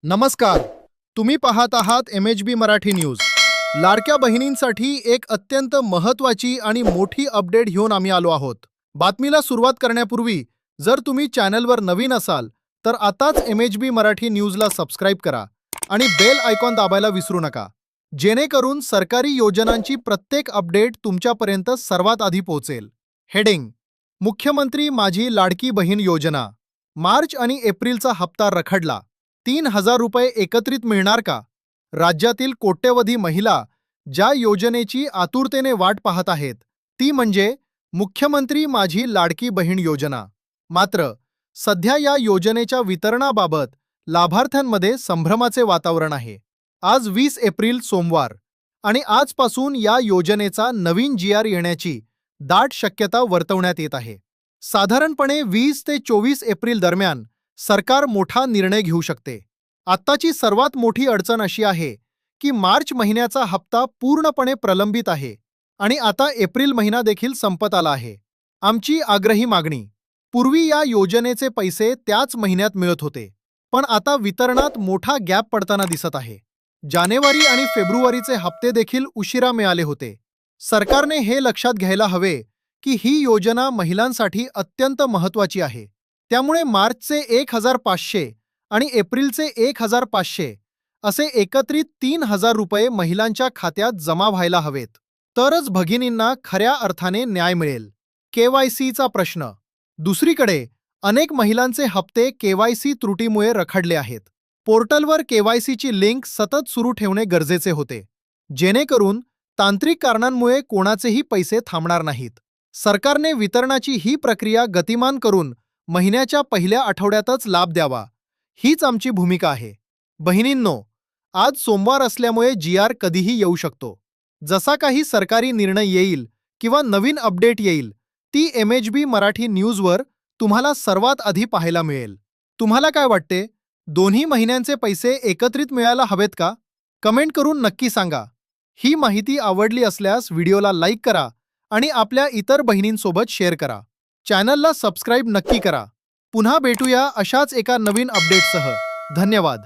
नमस्कार. तुम्ही पाहत आहात MHB मराठी न्यूज. लाडक्या बहिणींसाठी एक अत्यंत महत्त्वाची आणि मोठी अपडेट घेऊन आम्ही आलो आहोत. बातमीला सुरुवात करण्यापूर्वी जर तुम्ही चॅनलवर नवीन असाल तर आताच MHB मराठी न्यूजला सबस्क्राइब करा आणि बेल आयकॉन दाबायला विसरू नका, जेणेकरून सरकारी योजनांची प्रत्येक अपडेट तुमच्यापर्यंत सर्वात आधी पोहोचेल. हेडिंग: मुख्यमंत्री माझी लाडकी बहीण योजना. मार्च आणि एप्रिलचा हप्ता रखडला. 3,000 रुपये एकत्रित मिळणार का? राज्यातील कोट्यवधी महिला ज्या योजनेची आतुरतेने वाट पाहत आहेत ती म्हणजे मुख्यमंत्री माझी लाडकी बहीण योजना. मात्र सध्या या योजनेच्या वितरणाबाबत लाभार्थ्यांमध्ये संभ्रमाचे वातावरण आहे. आज 20 एप्रिल सोमवार आणि आजपासून या योजनेचा नवीन GR येण्याची दाट शक्यता वर्तवण्यात येत आहे. साधारणपणे 20 ते 24 एप्रिल दरम्यान सरकार मोठा निर्णय घेऊ शकते. आत्ताची सर्वात मोठी अडचण अशी आहे की मार्च महिन्याचा हप्ता पूर्णपणे प्रलंबित आहे आणि आता एप्रिल महिना देखील संपत आला आहे. आमची आग्रही मागणी: पूर्वी या योजनेचे पैसे त्याच महिन्यात मिळत होते, पण आता वितरणात मोठा गॅप पडताना दिसत आहे. जानेवारी आणि फेब्रुवारीचे हप्ते देखील उशिरा मिळाले होते. सरकारने हे लक्षात घ्यायला हवे की ही योजना महिलांसाठी अत्यंत महत्त्वाची आहे. त्यामुळे मार्चचे 1,500 आणि एप्रिलचे 1,500 असे एकत्रित 3,000 रुपये महिलांच्या खात्यात जमा व्हायला हवेत. तरच भगिनींना खऱ्या अर्थाने न्याय मिळेल. KYCचा प्रश्न: दुसरीकडे अनेक महिलांचे हप्ते KYC त्रुटीमुळे रखडले आहेत. पोर्टलवर KYCची लिंक सतत सुरू ठेवणे गरजेचे होते, जेणेकरून तांत्रिक कारणांमुळे कोणाचेही पैसे थांबणार नाहीत. सरकारने वितरणाची ही प्रक्रिया गतिमान करून महिन्याच्या पहिल्या आठवड्यातच लाभ द्यावा, हीच आमची भूमिका आहे. बहिणींनो, आज सोमवार असल्यामुळे GR कधीही येऊ शकतो. जसा काही सरकारी निर्णय येईल किंवा नवीन अपडेट येईल ती MHB मराठी न्यूजवर तुम्हाला सर्वात आधी पाहायला मिळेल. तुम्हाला काय वाटते, दोन्ही महिन्यांचे पैसे एकत्रित मिळायला हवेत का? कमेंट करून नक्की सांगा. ही माहिती आवडली असल्यास व्हिडिओला लाईक करा आणि आपल्या इतर बहिणींसोबत शेअर करा. चॅनलला सबस्क्राईब नक्की करा. पुन्हा भेटूया अशाच एका नवीन अपडेटसह. धन्यवाद.